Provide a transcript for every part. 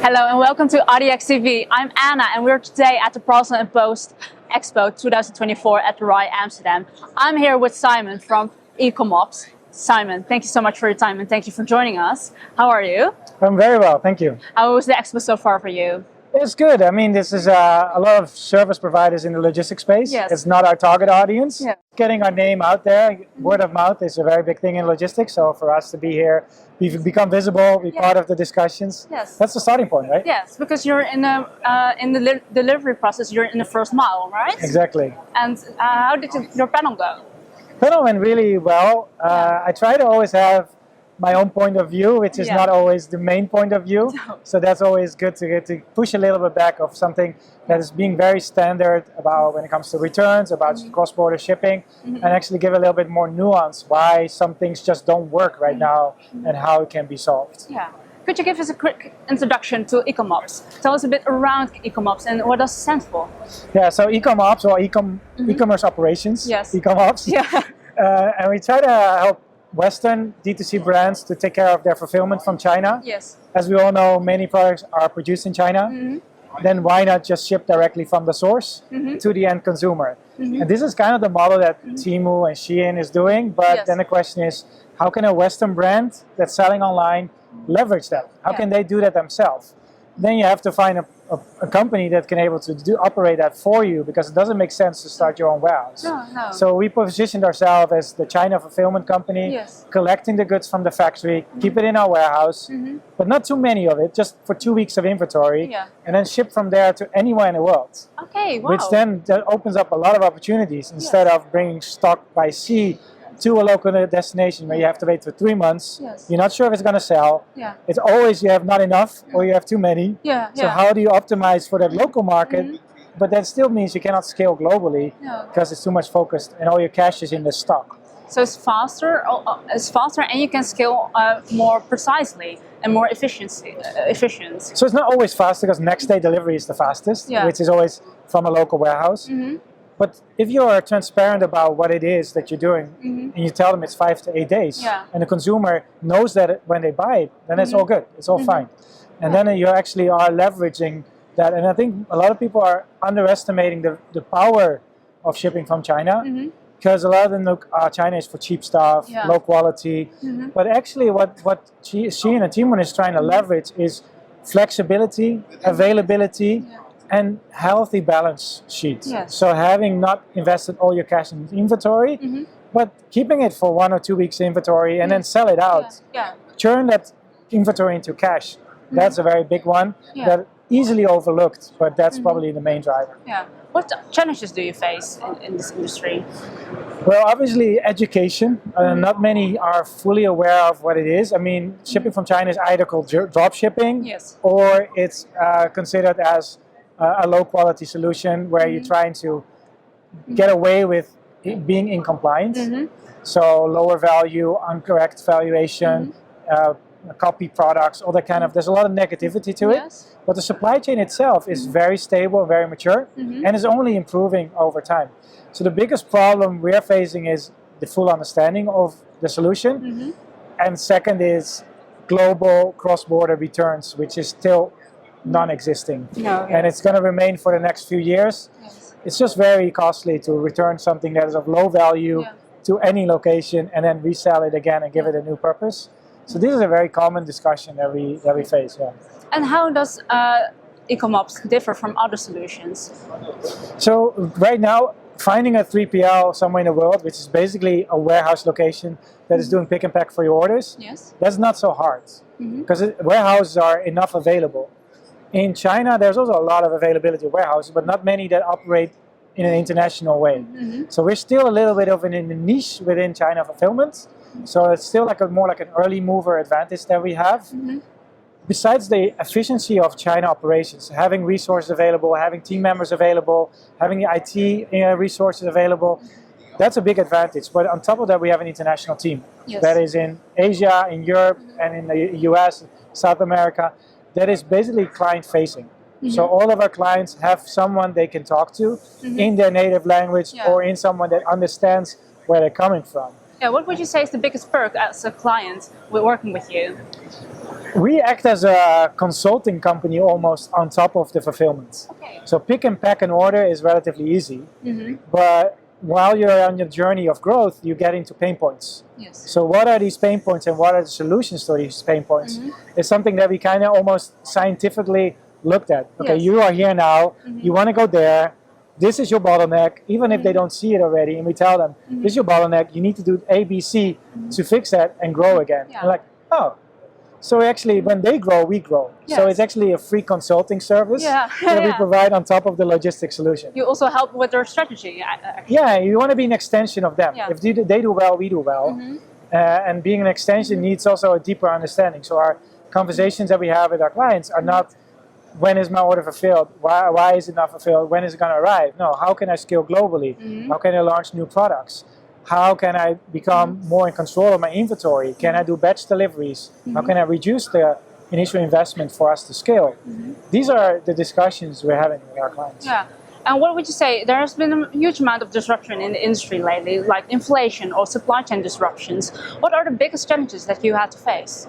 Hello and welcome to IDX TV. I'm Anna and we're today at the Parcel Post Expo 2024 at Raadt, Amsterdam. I'm here with Simon from EcommOps. Simon, thank you so much for your time and thank you for joining us. How are you? I'm very well, thank you. How was the expo so far for you? It's good. I mean, this is a lot of service providers in the logistics space. Yes. It's not our target audience. Yeah. Getting our name out there, word of mouth is a very big thing in logistics. So for us to be here, we've become visible, be part of the discussions. Yes. That's the starting point, right? Yes, because you're in the delivery process, you're in the first mile, right? Exactly. And how did your panel go? Panel went really well. I try to always have my own point of view, which is not always the main point of view. No. So that's always good to get to push a little bit back of something that is being very standard about when it comes to returns, about cross-border shipping, and actually give a little bit more nuance why some things just don't work right now and how it can be solved. Yeah. Could you give us a quick introduction to EcommOps? Tell us a bit around EcommOps and what does it stand for? Yeah, so EcommOps or e-commerce operations, Yes. EcommOps. Yeah. And we try to help Western DTC brands to take care of their fulfillment from China. Yes. As we all know, many products are produced in China. Then why not just ship directly from the source to the end consumer? And this is kind of the model that Temu and Shein is doing. But then the question is, how can a Western brand that's selling online leverage that? How can they do that themselves? Then you have to find a company that can able to operate that for you, because it doesn't make sense to start your own warehouse. No. So we positioned ourselves as the China fulfillment company, Yes. collecting the goods from the factory, keep it in our warehouse, but not too many of it, just for 2 weeks of inventory, and then ship from there to anywhere in the world. Okay, wow. Which then that opens up a lot of opportunities instead of bringing stock by sea to a local destination where you have to wait for 3 months. Yes. You're not sure if it's going to sell. Yeah. It's always you have not enough or you have too many. Yeah. So how do you optimize for that local market? But that still means you cannot scale globally because it's too much focused and all your cash is in the stock. So it's faster and you can scale more precisely and more efficient. So it's not always fast because next day delivery is the fastest, which is always from a local warehouse. But if you are transparent about what it is that you're doing and you tell them it's 5 to 8 days and the consumer knows that when they buy it, then it's all good, it's all fine. And then you actually are leveraging that. And I think a lot of people are underestimating the power of shipping from China, because a lot of them look, China is for cheap stuff, low quality. But actually what Shein and Temu is trying to leverage is flexibility, availability, and healthy balance sheet. So having not invested all your cash in inventory, but keeping it for 1 or 2 weeks inventory and then sell it out. Turn that inventory into cash. That's a very big one that easily overlooked, but that's probably the main driver. What challenges do you face in this industry? Well, obviously education. Not many are fully aware of what it is. I mean, shipping from China is either called drop shipping or it's considered as a low quality solution where you're trying to get away with being in compliance. So lower value, incorrect valuation, copy products, all that kind of, there's a lot of negativity to it. But the supply chain itself is very stable, very mature, and is only improving over time. So the biggest problem we're facing is the full understanding of the solution. And second is global cross-border returns, which is still non-existing, and it's going to remain for the next few years. It's just very costly to return something that is of low value to any location and then resell it again and give it a new purpose. So this is a very common discussion that we face. And how does EcommOps differ from other solutions? So right now, finding a 3PL somewhere in the world, which is basically a warehouse location that is doing pick and pack for your orders, that's not so hard because warehouses are enough available. In China, there's also a lot of availability of warehouses, but not many that operate in an international way. So we're still a little bit of in a niche within China fulfillment. So it's still like more like an early mover advantage that we have. Besides the efficiency of China operations, having resources available, having team members available, having the IT resources available, that's a big advantage. But on top of that, we have an international team that is in Asia, in Europe, and in the US, South America. That is basically client-facing. So all of our clients have someone they can talk to in their native language or in someone that understands where they're coming from. What would you say is the biggest perk as a client working with you? We act as a consulting company almost on top of the fulfillment. Okay. So pick and pack and order is relatively easy, but while you're on your journey of growth, you get into pain points. Yes. So what are these pain points and what are the solutions to these pain points? It's something that we kind of almost scientifically looked at. Okay, Yes. you are here now, you want to go there, this is your bottleneck, even if they don't see it already, and we tell them, this is your bottleneck, you need to do A, B, C to fix that and grow again. Yeah. And like, oh. So actually, when they grow, we grow. Yes. So it's actually a free consulting service that we provide on top of the logistics solution. You also help with their strategy. Yeah, you want to be an extension of them. Yeah. If they do well, we do well. And being an extension needs also a deeper understanding. So our conversations that we have with our clients are not, when is my order fulfilled? Why is it not fulfilled? When is it going to arrive? No, how can I scale globally? How can I launch new products? How can I become more in control of my inventory? Can I do batch deliveries? How can I reduce the initial investment for us to scale? These are the discussions we're having with our clients. Yeah. And what would you say? There has been a huge amount of disruption in the industry lately, like inflation or supply chain disruptions. What are the biggest challenges that you had to face?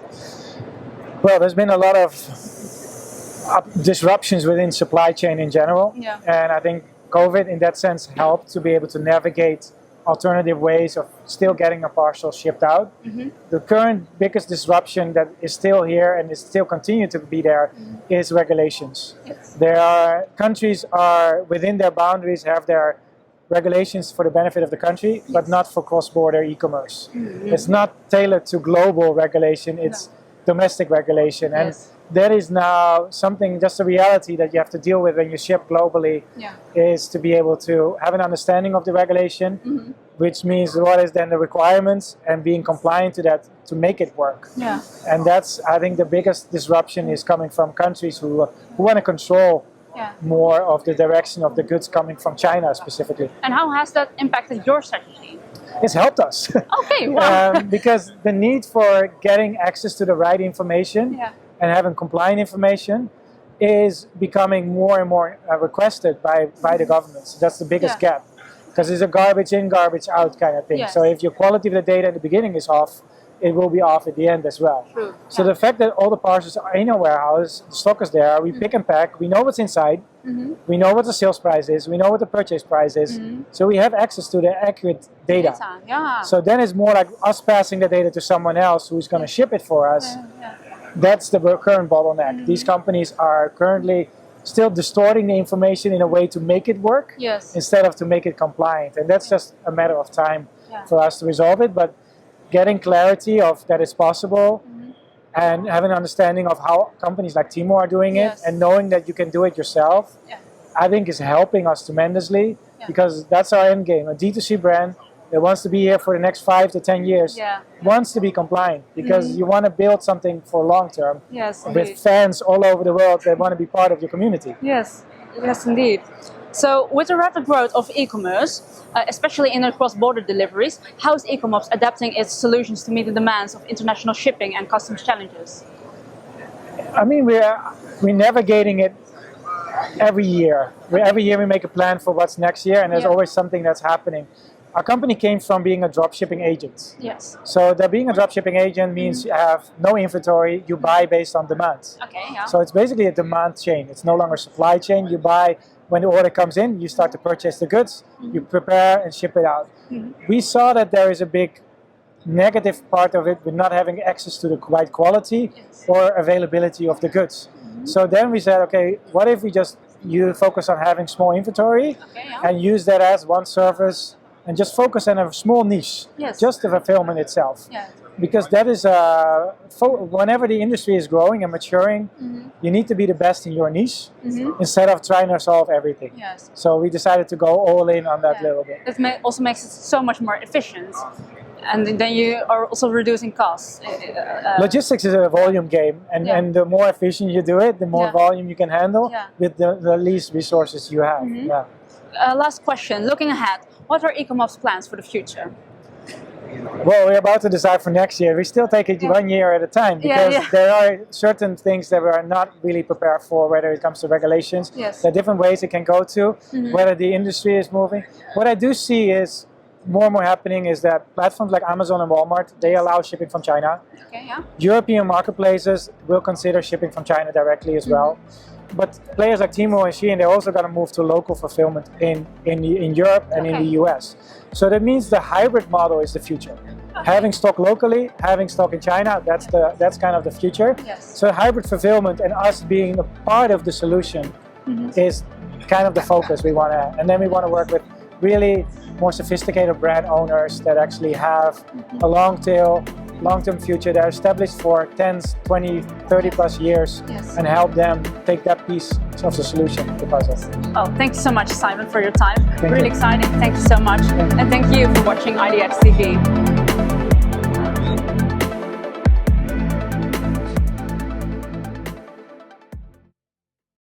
Well, there's been a lot of disruptions within supply chain in general. Yeah. And I think COVID in that sense helped to be able to navigate alternative ways of still getting a parcel shipped out. The current biggest disruption that is still here and is still continue to be there is regulations. Yes. There are countries are within their boundaries have their regulations for the benefit of the country, but not for cross-border e-commerce. It's not tailored to global regulation, it's domestic regulation. And that is now something, just a reality that you have to deal with when you ship globally, is to be able to have an understanding of the regulation, which means what is then the requirements and being compliant to that to make it work. Yeah. And that's, I think, the biggest disruption is coming from countries who want to control more of the direction of the goods coming from China specifically. And how has that impacted your strategy? It's helped us. Okay, wow. Because the need for getting access to the right information and having compliant information is becoming more and more requested by the governments. That's the biggest gap. Because it's a garbage in, garbage out kind of thing. Yes. So if your quality of the data at the beginning is off, it will be off at the end as well. True. So the fact that all the parcels are in a warehouse, the stock is there, we pick and pack, we know what's inside, we know what the sales price is, we know what the purchase price is, so we have access to the accurate data. Yeah. So then it's more like us passing the data to someone else who's going to ship it for us. That's the current bottleneck. These companies are currently still distorting the information in a way to make it work instead of to make it compliant. And that's just a matter of time for us to resolve it. But getting clarity of that it's possible and having an understanding of how companies like Timo are doing it and knowing that you can do it yourself, I think is helping us tremendously because that's our end game. A D2C brand that wants to be here for the next 5 to 10 years wants to be compliant because you want to build something for long term with fans all over the world that want to be part of your community. Yes, indeed. So with the rapid growth of e-commerce, especially in the cross-border deliveries, how is EcommOps adapting its solutions to meet the demands of international shipping and customs challenges? I mean, we're navigating it every year. Every year we make a plan for what's next year, and there's always something that's happening. Our company came from being a dropshipping agent. Yes. So that being a dropshipping agent means you have no inventory, you buy based on demand. Okay, yeah. So it's basically a demand chain. It's no longer a supply chain. You buy when the order comes in, you start to purchase the goods, you prepare and ship it out. We saw that there is a big negative part of it with not having access to the right quality or availability of the goods. So then we said, okay, what if we you focus on having small inventory and use that as one service and just focus on a small niche, just the fulfillment itself. Because that is, whenever the industry is growing and maturing, you need to be the best in your niche instead of trying to solve everything. So we decided to go all in on that little bit. It also makes it so much more efficient. And then you are also reducing costs. Logistics is a volume game, and the more efficient you do it, the more volume you can handle with the least resources you have. Last question, looking ahead, what are EcommOps plans for the future? Well, we're about to decide for next year. We still take it 1 year at a time because there are certain things that we are not really prepared for, whether it comes to regulations. There are different ways it can go to, whether the industry is moving. What I do see is more and more happening is that platforms like Amazon and Walmart, they allow shipping from China. Okay, yeah. European marketplaces will consider shipping from China directly as well. But players like Temu and Shein, they're also going to move to local fulfillment in Europe and in the US. So that means the hybrid model is the future. Having stock locally, having stock in China, that's kind of the future. Yes. So hybrid fulfillment and us being a part of the solution is kind of the focus we want to. And then we want to work with really more sophisticated brand owners that actually have a long-term future. They're established for 10, 20, 30 plus years and help them take that piece of the solution to the puzzle. Oh, thank you so much, Simon, for your time. Thank really you. exciting. Thank you so much. And thank you for watching IDX TV.